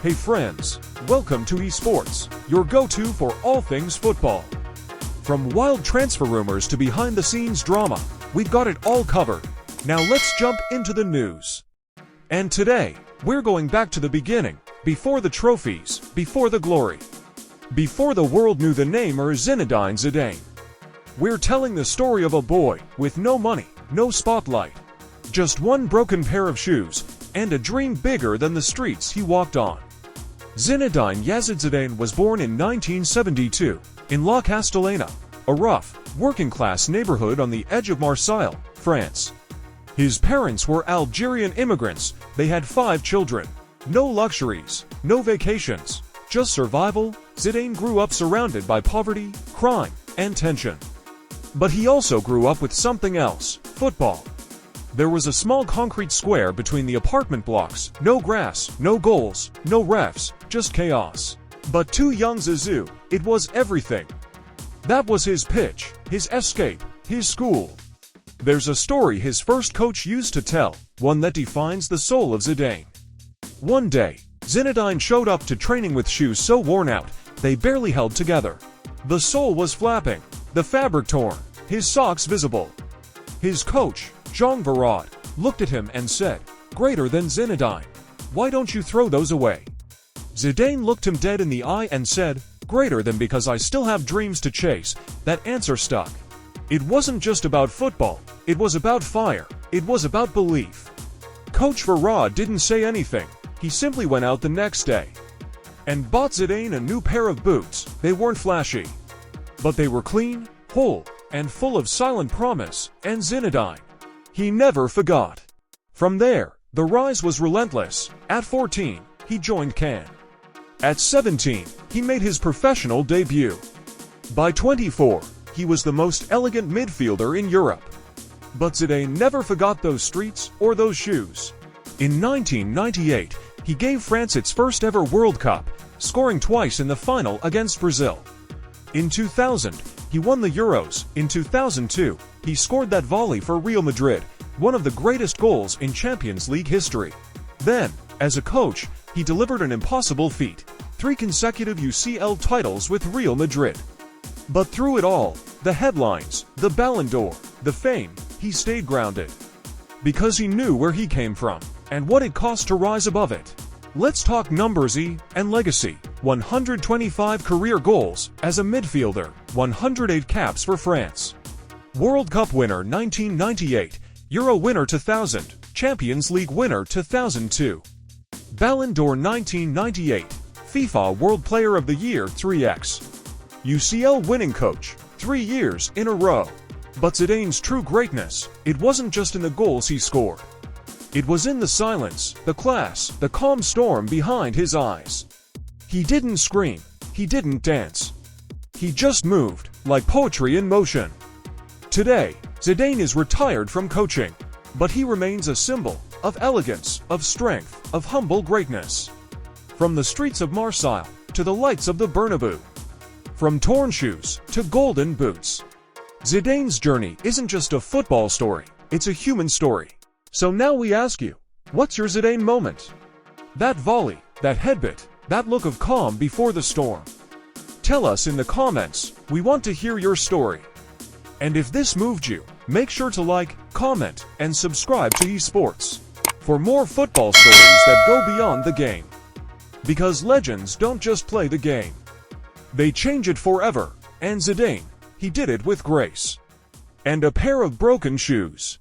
Hey friends, welcome to eSports, your go-to for all things football. From wild transfer rumors to behind-the-scenes drama, we've got it all covered. Now let's jump into the news. And today, we're going back to the beginning, before the trophies, before the glory, before the world knew the namer Zinedine Zidane. We're telling the story of a boy with no money, no spotlight, just one broken pair of shoes, and a dream bigger than the streets he walked on. Zinedine Zidane was born in 1972 in La Castellana, a rough, working-class neighborhood on the edge of Marseille, France. His parents were Algerian immigrants. They had 5 children. No luxuries, no vacations, just survival. Zidane grew up surrounded by poverty, crime, and tension. But he also grew up with something else: football. There was a small concrete square between the apartment blocks, no grass, no goals, no refs, just chaos. But to young Zizou, it was everything. That was his pitch, his escape, his school. There's a story his first coach used to tell, one that defines the soul of Zidane. One day, Zinedine showed up to training with shoes so worn out, they barely held together. The sole was flapping, the fabric torn, his socks visible. His coach, Jean Varad, looked at him and said, "Greater than Zinedine. Why don't you throw those away?" Zidane looked him dead in the eye and said, "Greater than because I still have dreams to chase." That answer stuck. It wasn't just about football, it was about fire, it was about belief. Coach Varad didn't say anything, he simply went out the next day and bought Zidane a new pair of boots. They weren't flashy, but they were clean, whole, and full of silent promise, and Zinedine, he never forgot. From there, the rise was relentless. At 14, he joined Cannes. At 17, he made his professional debut. By 24, he was the most elegant midfielder in Europe. But Zidane never forgot those streets or those shoes. In 1998, he gave France its first ever World Cup, scoring twice in the final against Brazil. In 2000, he won the Euros. In 2002, he scored that volley for Real Madrid, one of the greatest goals in Champions League history. Then, as a coach, he delivered an impossible feat: 3 consecutive UCL titles with Real Madrid. But through it all, the headlines, the Ballon d'Or, the fame, he stayed grounded. Because he knew where he came from, and what it cost to rise above it. Let's talk numbers and legacy. 125 career goals as a midfielder, 108 caps for France. World Cup winner 1998, Euro winner 2000, Champions League winner 2002. Ballon d'Or 1998, FIFA World Player of the Year 3x. UCL winning coach, 3 years in a row. But Zidane's true greatness, it wasn't just in the goals he scored. It was in the silence, the class, the calm storm behind his eyes. He didn't scream, he didn't dance. He just moved, like poetry in motion. Today, Zidane is retired from coaching, but he remains a symbol of elegance, of strength, of humble greatness. From the streets of Marseille to the lights of the Bernabeu, from torn shoes to golden boots, Zidane's journey isn't just a football story, it's a human story. So now we ask you, what's your Zidane moment? That volley, that headbutt, that look of calm before the storm. Tell us in the comments, we want to hear your story. And if this moved you, make sure to like, comment, and subscribe to eSports for more football stories that go beyond the game. Because legends don't just play the game, they change it forever. And Zidane, he did it with grace and a pair of broken shoes.